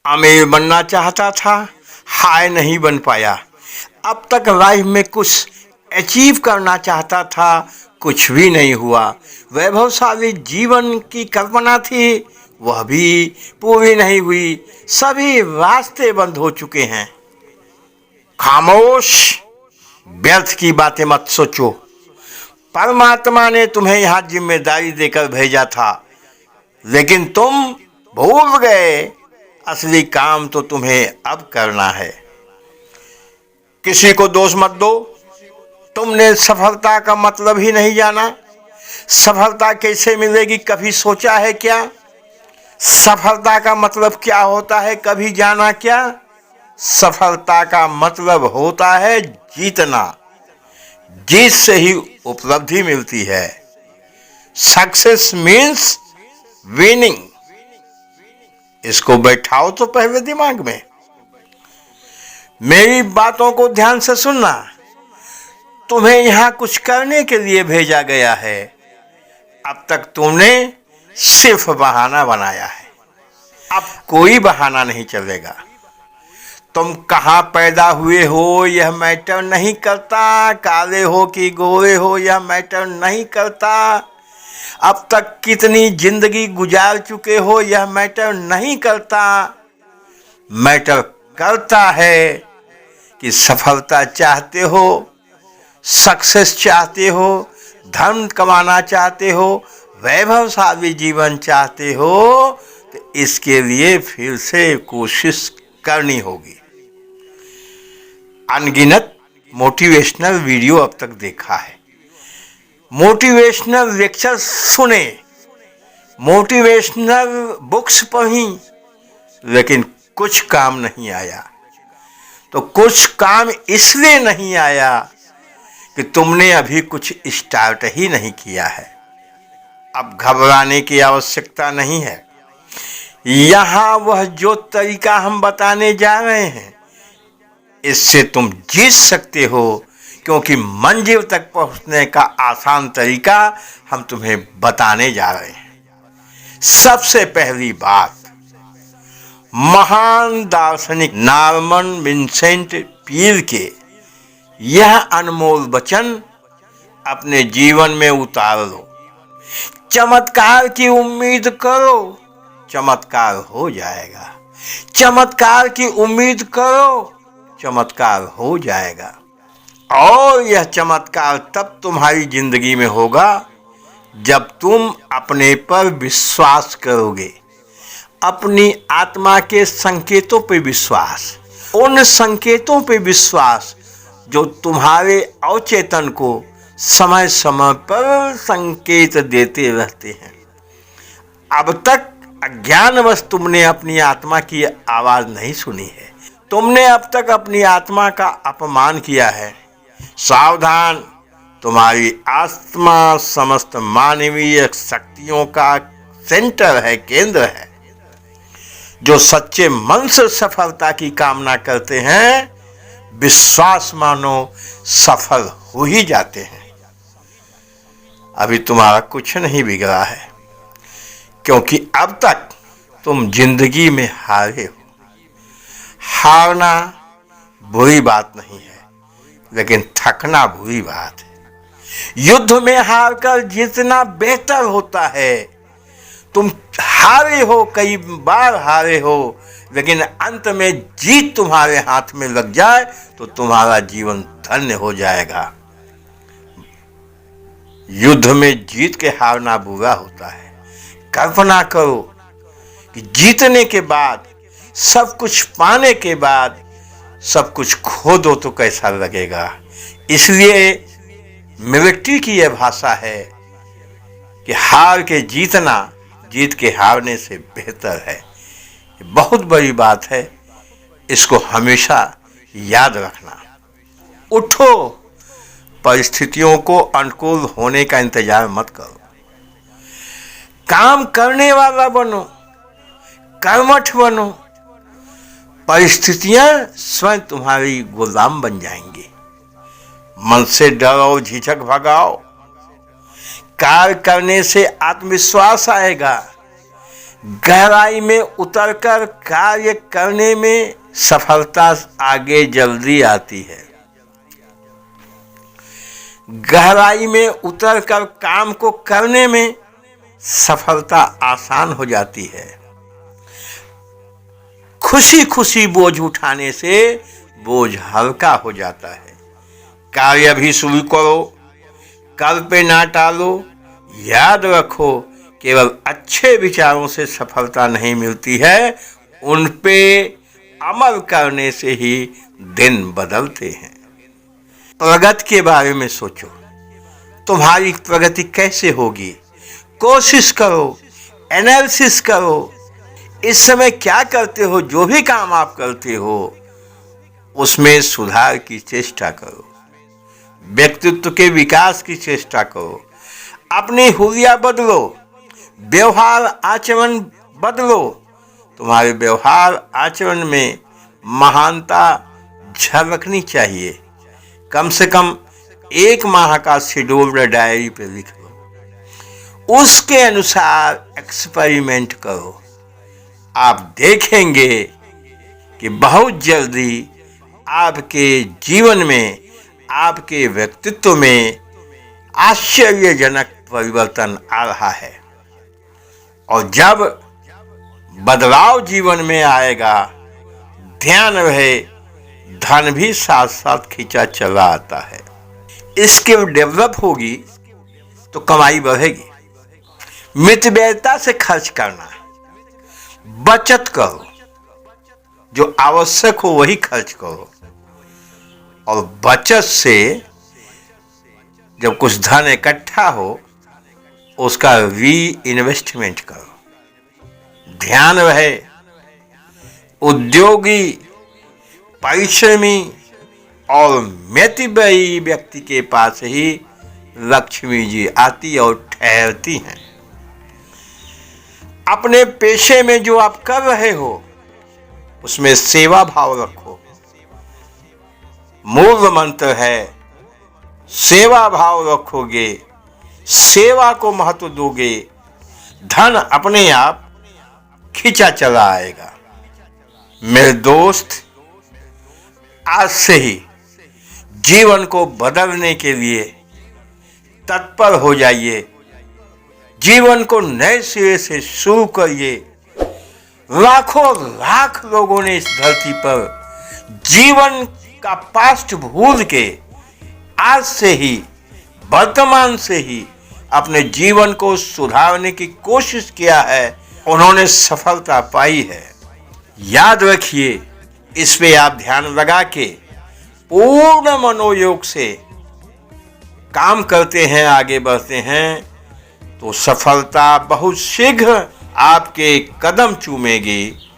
अमीर बनना चाहता था, हाय नहीं बन पाया। अब तक लाइफ में कुछ अचीव करना चाहता था, कुछ भी नहीं हुआ। वैभवशाली जीवन की कल्पना थी, वह भी पूरी नहीं हुई। सभी रास्ते बंद हो चुके हैं। खामोश, व्यर्थ की बातें मत सोचो। परमात्मा ने तुम्हें यहाँ जिम्मेदारी देकर भेजा था, लेकिन तुम भूल गए असली काम तो तुम्हें अब करना है। किसी को दोष मत दो, तुमने सफलता का मतलब ही नहीं जाना। सफलता कैसे मिलेगी कभी सोचा है क्या? सफलता का मतलब क्या होता है कभी जाना क्या? सफलता का मतलब होता है जीतना। जीत से ही उपलब्धि मिलती है। Success means winning. इसको बैठाओ तो पहले दिमाग में। मेरी बातों को ध्यान से सुनना। तुम्हें यहां कुछ करने के लिए भेजा गया है। अब तक तुमने सिर्फ बहाना बनाया है। अब कोई बहाना नहीं चलेगा। तुम कहां पैदा हुए हो यह मैटर नहीं करता, काले हो कि गोरे हो यह मैटर नहीं करता, अब तक कितनी जिंदगी गुजार चुके हो यह मैटर नहीं करता। मैटर करता है कि सफलता चाहते हो, सक्सेस चाहते हो, धन कमाना चाहते हो, वैभवशाली जीवन चाहते हो, तो इसके लिए फिर से कोशिश करनी होगी। अनगिनत मोटिवेशनल वीडियो अब तक देखा है, मोटिवेशनल लेक्चर सुने, मोटिवेशनल बुक्स पढ़ी, लेकिन कुछ काम नहीं आया। तो कुछ काम इसलिए नहीं आया कि तुमने अभी कुछ स्टार्ट ही नहीं किया है। अब घबराने की आवश्यकता नहीं है। यहाँ वह जो तरीका हम बताने जा रहे हैं, इससे तुम जीत सकते हो, क्योंकि मंजिल तक पहुंचने का आसान तरीका हम तुम्हें बताने जा रहे हैं। सबसे पहली बात, महान दार्शनिक नॉर्मन विंसेंट पील के यह अनमोल वचन अपने जीवन में उतार लो। चमत्कार की उम्मीद करो, चमत्कार हो जाएगा। चमत्कार की उम्मीद करो, चमत्कार हो जाएगा। और यह चमत्कार तब तुम्हारी जिंदगी में होगा जब तुम अपने पर विश्वास करोगे। अपनी आत्मा के संकेतों पे विश्वास, उन संकेतों पे विश्वास जो तुम्हारे अवचेतन को समय समय पर संकेत देते रहते हैं। अब तक अज्ञानवश तुमने अपनी आत्मा की आवाज नहीं सुनी है। तुमने अब तक अपनी आत्मा का अपमान किया है। सावधान, तुम्हारी आत्मा समस्त मानवीय शक्तियों का सेंटर है, केंद्र है। जो सच्चे मन से सफलता की कामना करते हैं, विश्वास मानो सफल हो ही जाते हैं। अभी तुम्हारा कुछ नहीं बिगड़ा है, क्योंकि अब तक तुम जिंदगी में हारे हो। हारना बुरी बात नहीं है, लेकिन थकना बुरी बात है। युद्ध में हारकर जीतना बेहतर होता है। तुम हारे हो, कई बार हारे हो, लेकिन अंत में जीत तुम्हारे हाथ में लग जाए तो तुम्हारा जीवन धन्य हो जाएगा। युद्ध में जीत के हारना बुरा होता है। कल्पना करो कि जीतने के बाद, सब कुछ पाने के बाद सब कुछ खो दो तो कैसा लगेगा। इसलिए मिलिट्री की यह भाषा है कि हार के जीतना जीत के हारने से बेहतर है। बहुत बड़ी बात है, इसको हमेशा याद रखना। उठो, परिस्थितियों को अनुकूल होने का इंतजार मत करो। काम करने वाला बनो, कर्मठ बनो। परिस्थितियां स्वयं तुम्हारी गुलाम बन जाएंगी। मन से डर और झिझक भगाओ। कार्य करने से आत्मविश्वास आएगा। गहराई में उतरकर कार्य करने में सफलता आगे जल्दी आती है। गहराई में उतरकर काम को करने में सफलता आसान हो जाती है। खुशी खुशी बोझ उठाने से बोझ हल्का हो जाता है। कार्य भी शुरू करो, कल पे ना टालो। याद रखो, केवल अच्छे विचारों से सफलता नहीं मिलती है, उन पे अमल करने से ही दिन बदलते हैं। प्रगति के बारे में सोचो, तुम्हारी प्रगति कैसे होगी? कोशिश करो, एनालिसिस करो। इस समय क्या करते हो? जो भी काम आप करते हो उसमें सुधार की चेष्टा करो, व्यक्तित्व के विकास की चेष्टा करो, अपनी हुलिया बदलो, व्यवहार आचरण बदलो। तुम्हारे व्यवहार आचरण में महानता झलकनी चाहिए। कम से कम 1 माह का शेड्यूल डायरी पे लिख लो, उसके अनुसार एक्सपेरिमेंट करो। आप देखेंगे कि बहुत जल्दी आपके जीवन में, आपके व्यक्तित्व में आश्चर्यजनक परिवर्तन आ रहा है। और जब बदलाव जीवन में आएगा, ध्यान रहे, धन भी साथ साथ खींचा चला आता है। स्किल डेवलप होगी तो कमाई बढ़ेगी। मितव्ययिता से खर्च करना, बचत करो, जो आवश्यक हो वही खर्च करो। और बचत से जब कुछ धन इकट्ठा हो उसका री इन्वेस्टमेंट करो। ध्यान रहे, उद्योगी, परिश्रमी और मितव्ययी व्यक्ति के पास ही लक्ष्मी जी आती और ठहरती हैं। अपने पेशे में जो आप कर रहे हो उसमें सेवा भाव रखो। मूल मंत्र है, सेवा भाव रखोगे, सेवा को महत्व दोगे, धन अपने आप खींचा चला आएगा। मेरे दोस्त, आज से ही जीवन को बदलने के लिए तत्पर हो जाइए। जीवन को नए सिरे से शुरू करिए। लाखों लाख लोगों ने इस धरती पर जीवन का पास्ट भूल के आज से ही, वर्तमान से ही अपने जीवन को सुधारने की कोशिश किया है। उन्होंने सफलता पाई है। याद रखिए, इस पे आप ध्यान लगा के पूर्ण मनोयोग से काम करते हैं, आगे बढ़ते हैं, तो सफलता बहुत शीघ्र आपके कदम चूमेगी।